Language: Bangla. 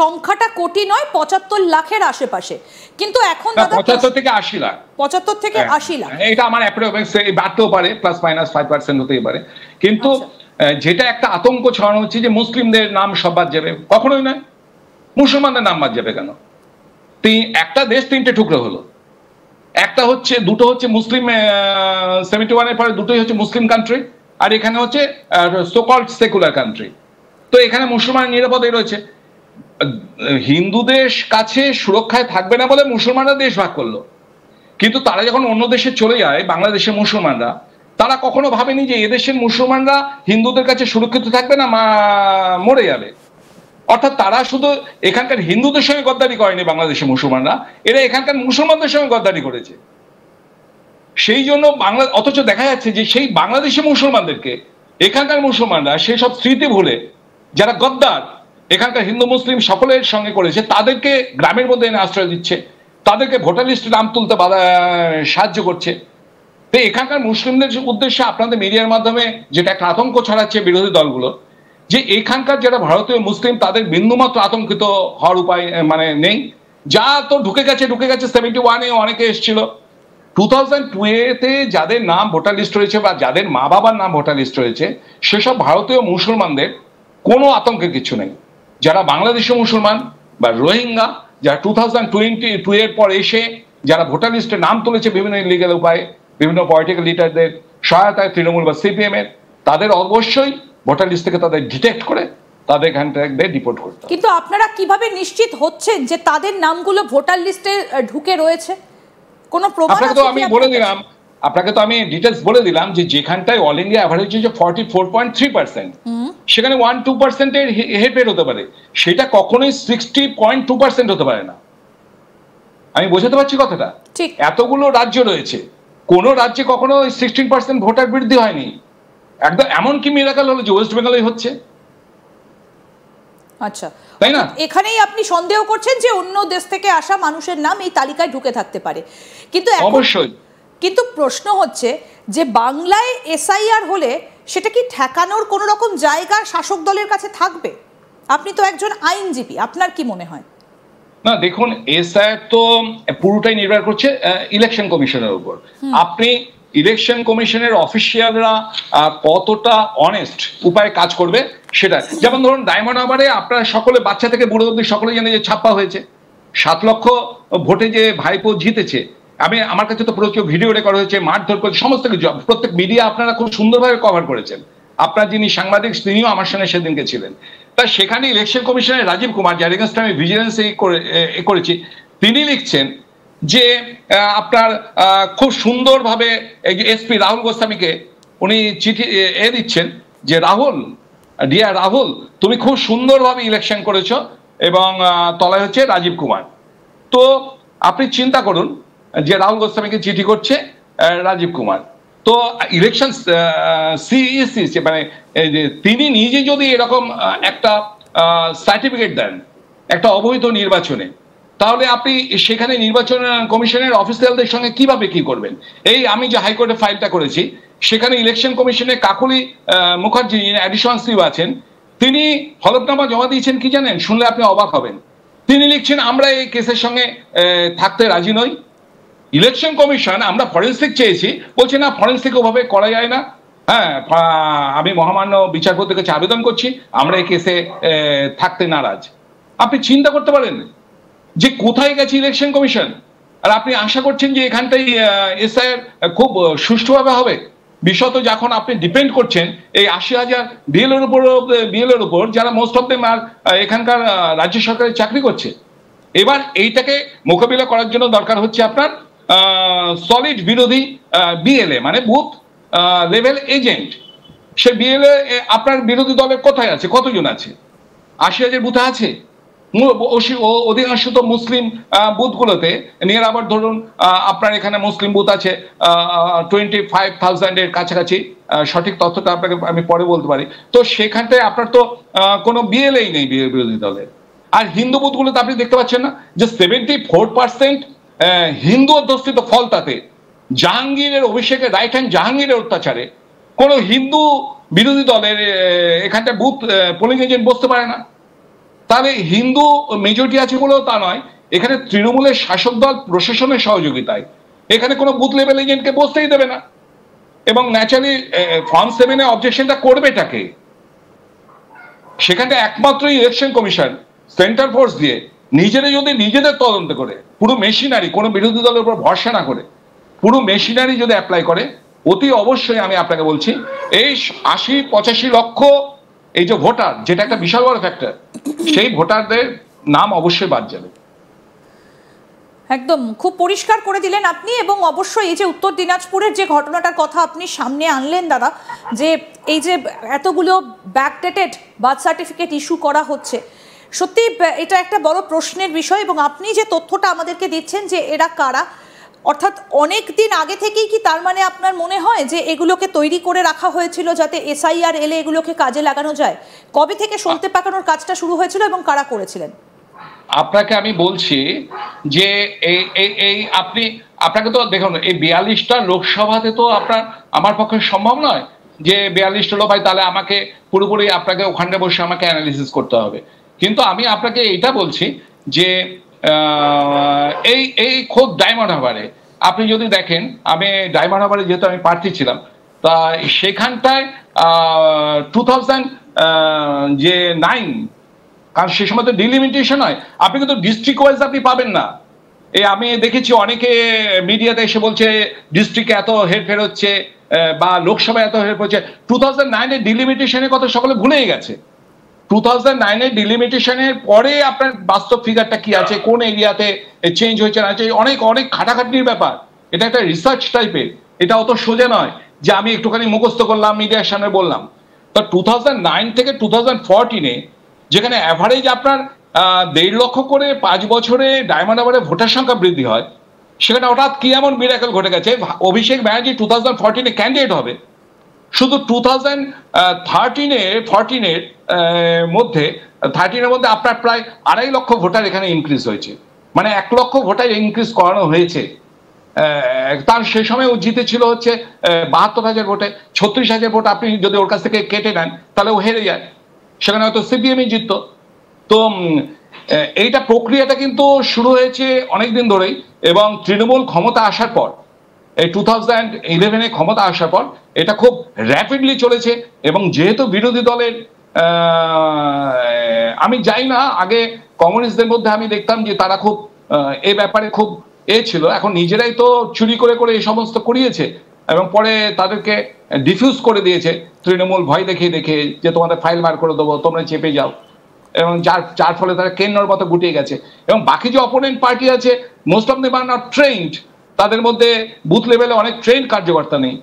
সংখ্যাটা কোটি নয়, ৭৫ লাখের আশেপাশে। কিন্তু এখন ৭৫ থেকে ৮০ লাখ, ৭৫ থেকে ৮০ লাখ, এটা আমার বাড়তেও পারে, প্লাস মাইনাস 5% হতেই পারে। কিন্তু যেটা একটা আতঙ্ক ছড়ানো হচ্ছে যে মুসলিমদের নাম সব বাদ যাবে, কখনোই নয়। মুসলমানদের নাম বাদ যাবে কেন? একটা দেশ তিনটে টুকরো হলো, দুটো হচ্ছে মুসলিম, 71-এর পরে দুটোই হচ্ছে মুসলিম কান্ট্রি, আর এখানে হচ্ছে সো-কল্ড সেকুলার কান্ট্রি। তো এখানে মুসলমান নিরাপদে রয়েছে। হিন্দুদের কাছে সুরক্ষায় থাকবে না বলে মুসলমানরা দেশ ভাগ করলো, কিন্তু তারা যখন অন্য দেশে চলে যায়, বাংলাদেশের মুসলমানরা, তারা কখনো ভাবেনি যে এদেশের মুসলমানরা হিন্দুদের কাছে সুরক্ষিত থাকবে না, মরে যাবে। অর্থাৎ তারা শুধু এখানকার হিন্দুদের সঙ্গে গদ্দারি করেনি বাংলাদেশের মুসলমানরা, এরা এখানকার মুসলমানদের সঙ্গে গদ্দারি করেছে। সেই জন্য অথচ দেখা যাচ্ছে যে সেই বাংলাদেশের মুসলমানদেরকে এখানকার মুসলমানরা সেই সব স্মৃতি ভুলে, যারা গদ্দার এখানকার হিন্দু মুসলিম সকলের সঙ্গে করেছে, তাদেরকে গ্রামের মধ্যে এনে আশ্রয় দিচ্ছে, তাদেরকে ভোটার লিস্টে নাম তুলতে সাহায্য করছে। তো এখানকার মুসলিমদের উদ্দেশ্যে আপনাদের মিডিয়ার মাধ্যমে যেটা একটা আতঙ্ক ছড়াচ্ছে বিরোধী দলগুলো, যে এখানকার যারা ভারতীয় মুসলিম তাদের বিন্দুমাত্র আতঙ্কিত হওয়ার উপায় নেই। যা তো ঢুকে গেছে 71-এ অনেকে এসেছিল। 2002-তে যাদের নাম ভোটার লিস্ট রয়েছে বা যাদের মা বাবার নাম ভোটার লিস্ট রয়েছে, সেসব ভারতীয় মুসলমানদের কোনো আতঙ্কের কিছু নেই। যারা বাংলাদেশের মুসলমান বা রোহিঙ্গা, যারা 2022-এর পর এসে যারা ভোটার লিস্টে নাম তুলেছে বিভিন্ন ইলিগাল উপায়ে, বিভিন্ন পলিটিক্যাল লিডারদের সহায়তায়, তৃণমূল বা সিপিএম এর, তাদের অবশ্যই ভোটার লিস্ট থেকে তাদের ডিটেক্ট করে তাদের এখান থেকে ডিপোর্ট করতে। কিন্তু আপনারা কিভাবে নিশ্চিত হচ্ছেন যে তাদের নামগুলো ভোটার লিস্টে ঢুকে রয়েছে? কোনো প্রমাণ আছে? আপনাকে তো আমি ডিটেইলস বলে দিলাম যে যেখানটায় অল ইন্ডিয়া অ্যাভারেজ হচ্ছে 44.3%, সেখানে 1-2% এর হেরফের হতে পারে, সেটা কখনোই 60.2% হতে পারে না। আমি বোঝাতে পারছি কথাটা? ঠিক। এতগুলো রাজ্য রয়েছে, কোন রাজ্যে কখনো 16% ভোটার বৃদ্ধি হয়নি। একদম এমন কি মিরাকল হলো যে ওয়েস্ট বেঙ্গলেই হচ্ছে? আচ্ছা, তাই না? এখানেই আপনি সন্দেহ করছেন যে অন্য দেশ থেকে আসা মানুষের নাম এই তালিকায় ঢুকে থাকতে পারে। কিন্তু অবশ্যই, কিন্তু প্রশ্ন হচ্ছে যে বাংলায় এসআইআর হলে সেটা কি ঠেকানোর কোন রকম জায়গা শাসক দলের কাছে থাকবে? আপনি তো একজন আইনজীবী, আপনার কি মনে হয়? না দেখুন, এসআইআর তো পুরোটাই নির্ভর করছে ইলেকশন কমিশনের উপর। আপনি ইলেকশন কমিশনের অফিসিয়ালরা কতটা অনেস্ট উপায়ে কাজ করবে সেটা। যেমন ধরুন ডায়মন্ড হারবারে আপনারা সকলে, বাচ্চা থেকে বুড়ো অবধি সকলে জানে যে ছাপ্পা হয়েছে 7 লক্ষ ভোটে যে ভাইপো জিতেছে। আমার কাছে তো প্রচুর ভিডিও রেকর্ড হয়েছে, মারধর করেছে, সমস্ত কিছু প্রত্যেক মিডিয়া আপনারা খুব সুন্দরভাবে কভার করেছেন। আপনার যিনি সাংবাদিক তিনিও আমার সঙ্গে সেদিনকে ছিলেন। তা সেখানে ইলেকশন কমিশনের রাজীব কুমার, যার এগেইনস্টে আমি ভিজিলেন্স করেছি, তিনি লিখছেন যে আপনার খুব সুন্দরভাবে এসপি রাহুল গোস্বামীকে উনি চিঠি দিচ্ছেন যে ডিয়ার রাহুল, তুমি খুব সুন্দরভাবে ইলেকশন করেছো, এবং তলায় হচ্ছে রাজীব কুমার। তো আপনি চিন্তা করুন যে রাহুল গোস্বামীকে চিঠি করছে রাজীব কুমার। তো ইলেকশন সিইসি তিনি নিজে যদি এরকম একটা সার্টিফিকেট দেন একটা অবৈধ নির্বাচনে, তাহলে আপনি সেখানে নির্বাচন কমিশনের অফিসিয়ালদের সঙ্গে কিভাবে কি করবেন? আমি যে হাইকোর্টে ফাইলটা করেছি, সেখানে ইলেকশন কমিশনের কাকলি মুখার্জি অ্যাডিশনাল সিইও আছেন, তিনি হলফনামা জমা দিয়েছেন কি জানেন? শুনলে আপনি অবাক হবেন। তিনি লিখছেন, আমরা এই কেসের সঙ্গে থাকতে রাজি নই। ইলেকশন কমিশন, আমরা ফরেন্সিক চেয়েছি, বলছে না, ফরেন্সিক ওভাবে করা যায় না। হ্যাঁ, আমি মহামান্য বিচারপতির কাছে আবেদন করছি, আমরা এই কেসে থাকতে নারাজ। আপনি চিন্তা করতে পারেন যে কোথায় গেছে ইলেকশন কমিশন? আর আপনি আশা করছেন যে এখানটাই এসআইআর খুব সুষ্ঠুভাবে হবে। বিশেষত যখন আপনি ডিপেন্ড করছেন এই 80,000 বিএলওর উপর, যারা মোস্ট অফ দেম আর এখানকার রাজ্য সরকারের চাকরি করছে। এবার এইটাকে মোকাবিলা করার জন্য দরকার হচ্ছে আপনার সলিড বিরোধী বিএলএ, মানে বুথ লেভেল এজেন্ট। সে বিএলএ আপনার বিরোধী দলের কোথায় আছে? কতজন আছে? 80,000 বুথে আছে। অধিকাংশ তো মুসলিম বুথগুলোতে নিয়ে, আবার ধরুন আপনার এখানে মুসলিম বুথ আছে 25,000 এর কাছাকাছি, সঠিক তথ্যটা আপনাকে আমি পরে বলতে পারি। তো সেখানটায় আপনার তো কোনো বিএলএই নেই বিরোধী দলের। আর হিন্দু বুথগুলোতে আপনি দেখতে পাচ্ছেন না যে 74% হিন্দু অধ্যুষিত ফল, তাতে জাহাঙ্গীরের অভিষেকে, রাইট হ্যান্ড জাহাঙ্গীরের অত্যাচারে কোনো হিন্দু বিরোধী দলের এখানটা বুথ পোলিং এজেন্ট বসতে পারে না। তাহলে হিন্দু মেজরিটি আছে বলেও তা নয়, এখানে তৃণমূলের শাসক দল প্রশাসনের সহযোগিতায় এখানে কোনো বুথ লেভেল এজেন্টকে বসতেই দেবে না, এবং ন্যাচারালি ফর্ম 7-এ অবজেকশনটা করবেটাকে? সেখানে একমাত্র ইলেকশন কমিশন সেন্টার ফোর্স দিয়ে নিজেদের তদন্ত করে, পুরো মেশিনারি, কোনো বিরোধী দলের উপর ভরসা না করে পুরো মেশিনারি যদি অ্যাপ্লাই করে, অতি অবশ্যই আমি আপনাকে বলছি এই 80-85 লক্ষ এই যে ভোটার, যেটা একটা বিশাল বড় ফ্যাক্টর, সেই ভোটারদের নাম অবশ্যই বাদ যাবে। একদম খুব পরিষ্কার করে দিলেন আপনি। এবং অবশ্যই এই যে উত্তর দিনাজপুরের যে ঘটনাটার কথা আপনি সামনে আনলেন দাদা, যে এই যে এতগুলো ব্যাকডেটেড বার্থ সার্টিফিকেট ইস্যু করা হচ্ছে, সত্যি এটা একটা বড় প্রশ্নের বিষয়। এবং আপনি যে তথ্যটা আমাদেরকে দিচ্ছেন যে এরা কারা, অর্থাৎ অনেক দিন আগে থেকেই কি তার মানে আপনার মনে হয় যে এগুলোকে তৈরি করে রাখা হয়েছিল যাতে এসআইআর এলে এগুলোকে কাজে লাগানো যায়? কবে থেকে সলতে পাকানোর কাজটা শুরু হয়েছিল এবং কারা করেছিলেন? আপনাকে আমি বলছি যে এই আপনাকে তো দেখুন, এই 42টা লোকসভাতে তো আমার পক্ষে সম্ভব নয় যে 42টা লোক, ভাই তাহলে আমাকে পুরোপুরি আপনাকে ওখানে বসে আমাকে অ্যানালিসিস করতে হবে। কিন্তু আমি আপনাকে এইটা বলছি যে এই খোদ ডায়মন্ড হারবারে আপনি যদি দেখেন, আমি ডায়মন্ড হারবারে যেহেতু আমি প্রার্থী ছিলাম, তা সেখানটায় 2009, কারণ সে সময় তো ডিলিমিটেশন হয়, আপনি কিন্তু ডিস্ট্রিক্ট ওয়াইজ আপনি পাবেন না। আমি দেখেছি অনেকে মিডিয়াতে এসে বলছে ডিস্ট্রিক্টে এত হেরফের হচ্ছে বা লোকসভায় এত হেরফের হচ্ছে। 2009-এর ডিলিমিটেশনের কথা সকলে ভুলেই গেছে। 2009-এর ডিলিমিটেশনের পরে আপনার বাস্তব ফিগারটা কি আছে, কোন এরিয়াতে চেঞ্জ হয়েছে না হয়েছে, অনেক অনেক খাটাখাটনির ব্যাপার। এটা একটা রিসার্চ টাইপের, এটা অত সোজা নয় যে আমি একটুখানি মুখস্থ করলাম মিডিয়ার সামনে বললাম। তো 2009 থেকে 2014-এ যেখানে অ্যাভারেজ আপনার 1.5 লক্ষ করে 5 বছরে ডায়মন্ড হারবারে ভোটার সংখ্যা বৃদ্ধি হয়, সেখানে হঠাৎ কি এমন মিরাকেল ঘটে গেছে? অভিষেক ব্যানার্জি 2014-এ ক্যান্ডিডেট হবে, শুধু 2014-এর মধ্যে আপনার প্রায় 2.5 লক্ষ ভোটার এখানে ইনক্রিজ হয়েছে, মানে 1 লক্ষ ভোটার ইনক্রিজ করানো হয়েছে। তার সেই সময় ও জিতেছিল হচ্ছে 72,000 ভোটে, 36,000 ভোট আপনি যদি ওর কাছ থেকে কেটে নেন তাহলে ও হেরে যায়, সেখানে হয়তো সিপিএমই জিতত। তো এইটা প্রক্রিয়াটা কিন্তু শুরু হয়েছে অনেকদিন ধরেই, এবং তৃণমূল ক্ষমতা আসার পর, এই 2011-এ ক্ষমতা আসার পর এটা খুব র্যাপিডলি চলেছে। এবং যেহেতু বিরোধী দলের আমি যাই না, আগে কমিউনিস্টদের মধ্যে আমি দেখতাম যে তারা খুব এই ব্যাপারে খুব ছিল, এখন নিজেরাই তো চুরি করে করে এই সমস্ত করিয়েছে এবং পরে তাদেরকে ডিফিউজ করে দিয়েছে তৃণমূল ভয় দেখিয়ে দেখে যে তোমাদের ফাইল বার করে দেবো, তোমরা চেপে যাও, এবং যার ফলে তারা কেন্নর মতো গুটিয়ে গেছে। এবং বাকি যে অপোনেন্ট পার্টি আছে, most of them are not trend, তাদের মধ্যে বুথ লেভেলে অনেক ট্রেন্ড কার্যকর্তা নেই,